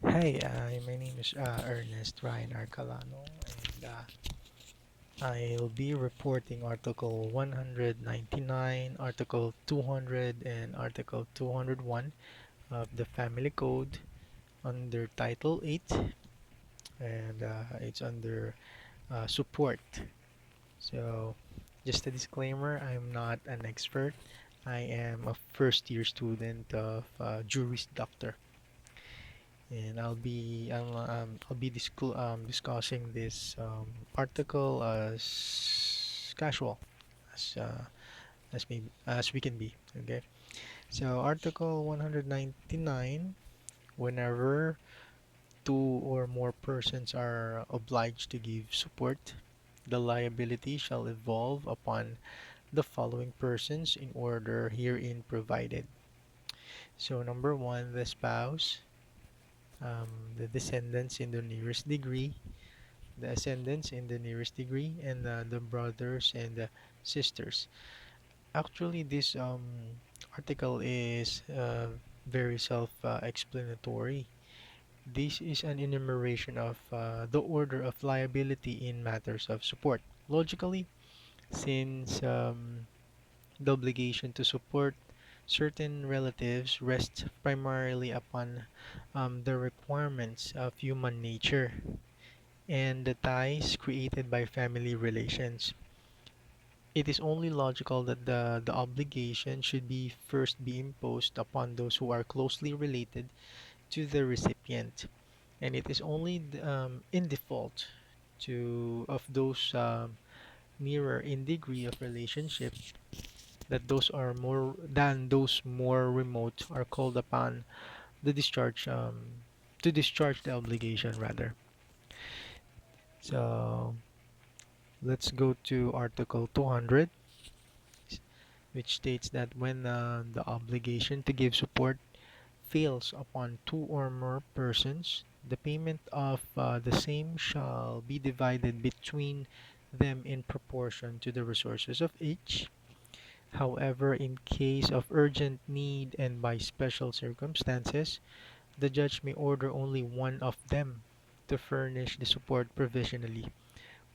Hi, my name is Ernest Ryan Arcalano, and I'll be reporting Article 199, Article 200, and Article 201 of the Family Code under Title 8, and it's under support. So, just a disclaimer, I'm not an expert. I am a first year student of Juris Doctor. And I'll be discussing this article as casual as as we can be. Okay, so Article 199: whenever two or more persons are obliged to give support, the liability shall evolve upon the following persons in order herein provided. So number one, the spouse, the descendants in the nearest degree, the ascendants in the nearest degree, and the brothers and the sisters. Actually, this article is very self-explanatory. This is an enumeration of the order of liability in matters of support. Logically, since the obligation to support certain relatives rests primarily upon the requirements of human nature and the ties created by family relations. It is only logical that the obligation should be first be imposed upon those who are closely related to the recipient, and it is only in default to of those nearer in degree of relationship that those are more than those more remote are called upon the discharge to discharge the obligation rather. So let's go to Article 200, which states that when the obligation to give support fails upon two or more persons, the payment of the same shall be divided between them in proportion to the resources of each. However, in case of urgent need and by special circumstances, the judge may order only one of them to furnish the support provisionally,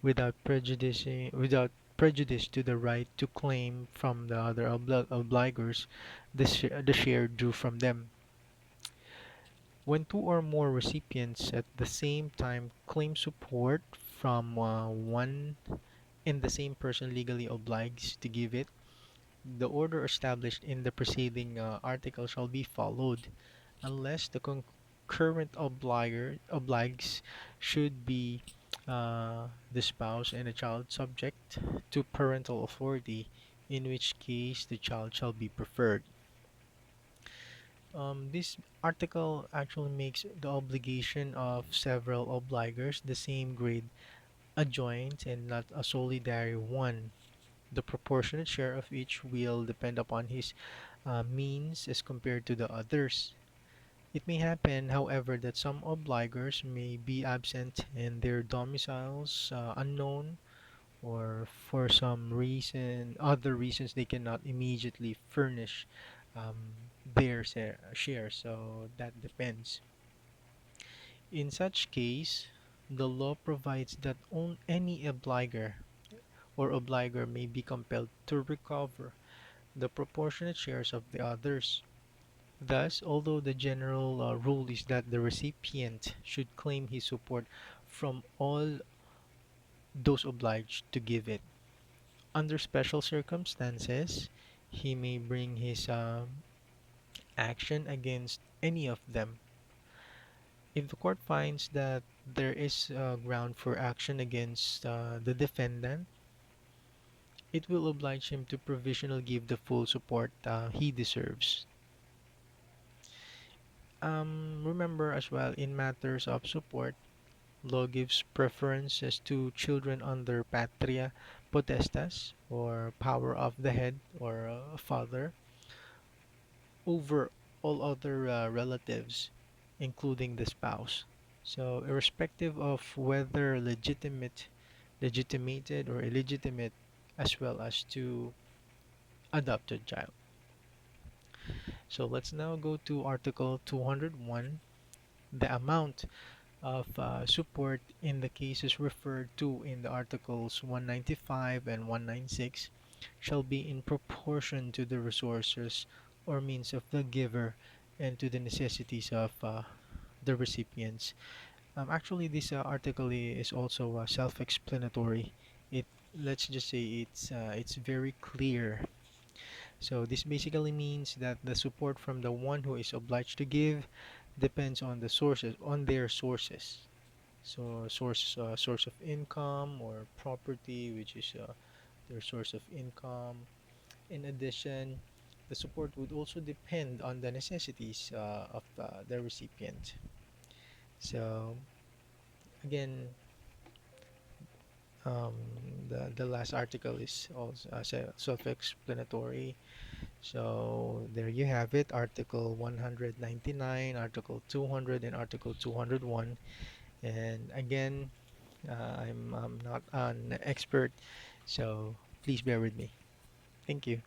without prejudice to the right to claim from the other obligors the share due from them. When two or more recipients at the same time claim support from one and the same person legally obliged to give it, the order established in the preceding article shall be followed, unless the concurrent obliges should be the spouse and the child subject to parental authority, in which case the child shall be preferred. This article actually makes the obligation of several obligers the same grade, a joint and not a solidary one. The proportionate share of each will depend upon his means as compared to the others. It may happen, however, that some obligers may be absent and their domiciles unknown, or for some reason, other reasons, they cannot immediately furnish their share. So that depends. In such case, the law provides that any obliger may be compelled to recover the proportionate shares of the others. Thus, although the general rule is that the recipient should claim his support from all those obliged to give it, under special circumstances, he may bring his action against any of them. If the court finds that there is ground for action against the defendant, it will oblige him to provisionally give the full support he deserves. Remember as well, in matters of support, law gives preferences to children under patria potestas, or power of the head or father, over all other relatives, including the spouse. So, irrespective of whether legitimated or illegitimate, as well as to adopted child. So let's now go to Article 201, The amount of support in the cases referred to in the Articles 195 and 196 shall be in proportion to the resources or means of the giver and to the necessities of the recipients. Actually, this article is also self-explanatory. It let's just say it's very clear. So this basically means that the support from the one who is obliged to give depends on the sources, on their sources. So source of income or property, which is their source of income. In addition, the support would also depend on the necessities of the recipient. So again, um, the last article is also self-explanatory. So there you have it, Article 199, Article 200, and Article 201. And again, I'm not an expert, so please bear with me. Thank you.